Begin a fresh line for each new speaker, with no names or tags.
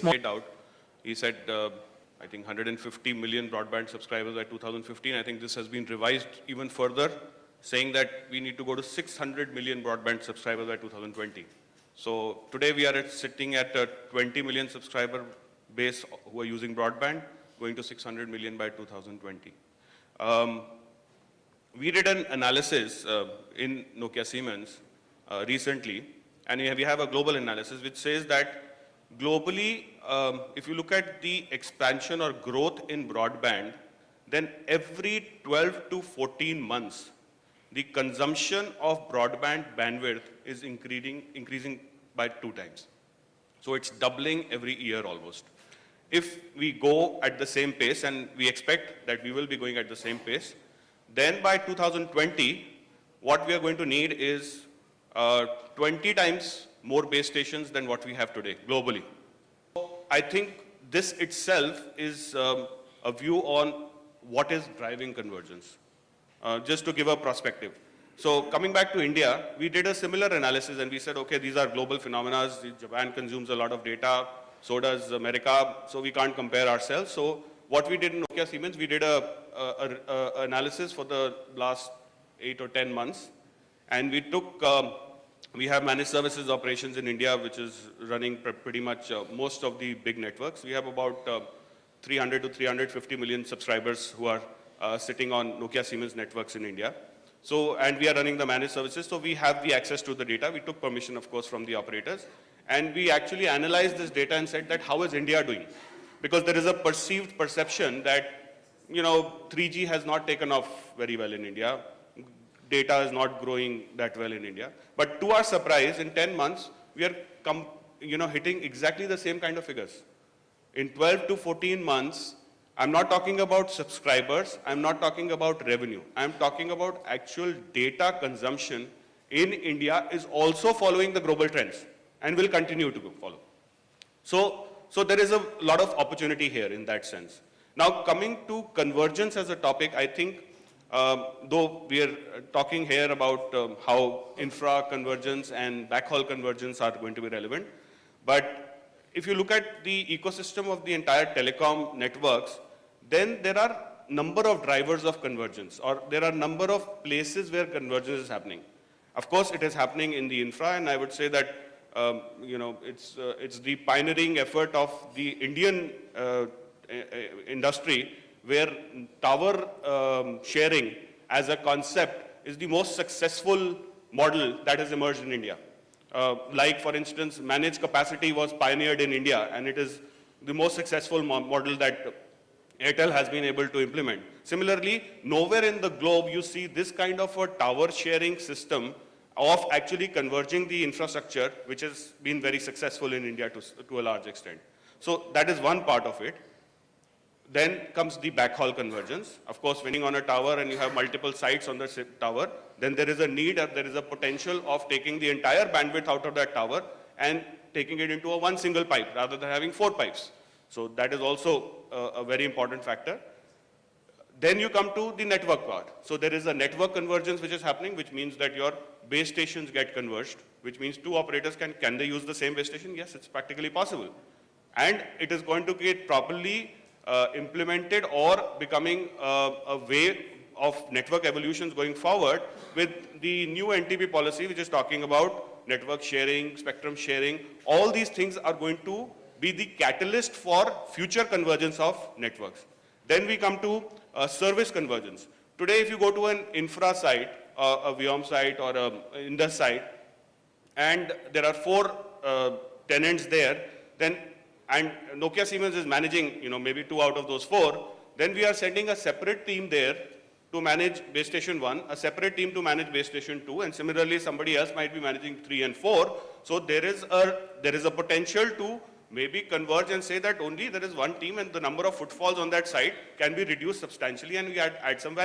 laid out. He said, I think 150 million broadband subscribers by 2015. I think this has been revised even further, saying that we need to go to 600 million broadband subscribers by 2020. So today we are sitting at a 20 million subscriber base who are using broadband, going to 600 million by 2020. We did an analysis in Nokia Siemens recently, and we have a global analysis which says that globally, if you look at the expansion or growth in broadband, then every 12 to 14 months, the consumption of broadband bandwidth is increasing by 2 times. So it's doubling every year almost. If we go at the same pace, and we expect that we will be going at the same pace, then by 2020, what we are going to need is 20 times more base stations than what we have today globally. I think this itself is a view on what is driving convergence. Just to give a perspective. So coming back to India, we did a similar analysis and we said, okay, these are global phenomena. Japan consumes a lot of data, so does America, so we can't compare ourselves. So what we did in Nokia Siemens, we did a analysis for the last 8 or 10 months, and we took, we have managed services operations in India, which is running pretty much most of the big networks. We have about 300 to 350 million subscribers who are sitting on Nokia Siemens Networks in India. So, and we are running the managed services, so we have the access to the data. We took permission, of course, from the operators. And we actually analyzed this data and said that how is India doing? Because there is a perceived perception that, 3G has not taken off very well in India. Data is not growing that well in India. But to our surprise, in 10 months, we are hitting exactly the same kind of figures. In 12 to 14 months, I'm not talking about subscribers, I'm not talking about revenue. I'm talking about actual data consumption in India is also following the global trends and will continue to follow. So there is a lot of opportunity here in that sense. Now coming to convergence as a topic, I think though we are talking here about how infra convergence and backhaul convergence are going to be relevant, but if you look at the ecosystem of the entire telecom networks, then there are number of drivers of convergence, or there are number of places where convergence is happening. Of course, it is happening in the infra, and I would say that it's the pioneering effort of the Indian industry, where tower sharing as a concept is the most successful model that has emerged in India. Like, for instance, managed capacity was pioneered in India, and it is the most successful model that Airtel has been able to implement. Similarly, nowhere in the globe you see this kind of a tower sharing system of actually converging the infrastructure, which has been very successful in India to a large extent. So that is one part of it. Then comes the backhaul convergence. Of course, when you're on a tower and you have multiple sites on the tower, then there is a need, or there is a potential of taking the entire bandwidth out of that tower and taking it into one single pipe rather than having 4 pipes. So that is also a very important factor. Then you come to the network part. So there is a network convergence which is happening, which means that your base stations get converged, which means 2 operators can they use the same base station? Yes, it's practically possible. And it is going to get properly implemented or becoming a way of network evolutions going forward with the new NTP policy, which is talking about network sharing, spectrum sharing. All these things are going to be the catalyst for future convergence of networks. Then we come to service convergence. Today, if you go to an infra site, a Viom site or a Indus site, and there are 4 tenants there, then and Nokia Siemens is managing, maybe 2 out of those 4, then we are sending a separate team there to manage base station 1, a separate team to manage base station 2, and similarly somebody else might be managing 3 and 4. So there is a potential to maybe converge and say that only there is one team and the number of footfalls on that site can be reduced substantially, and we add some value.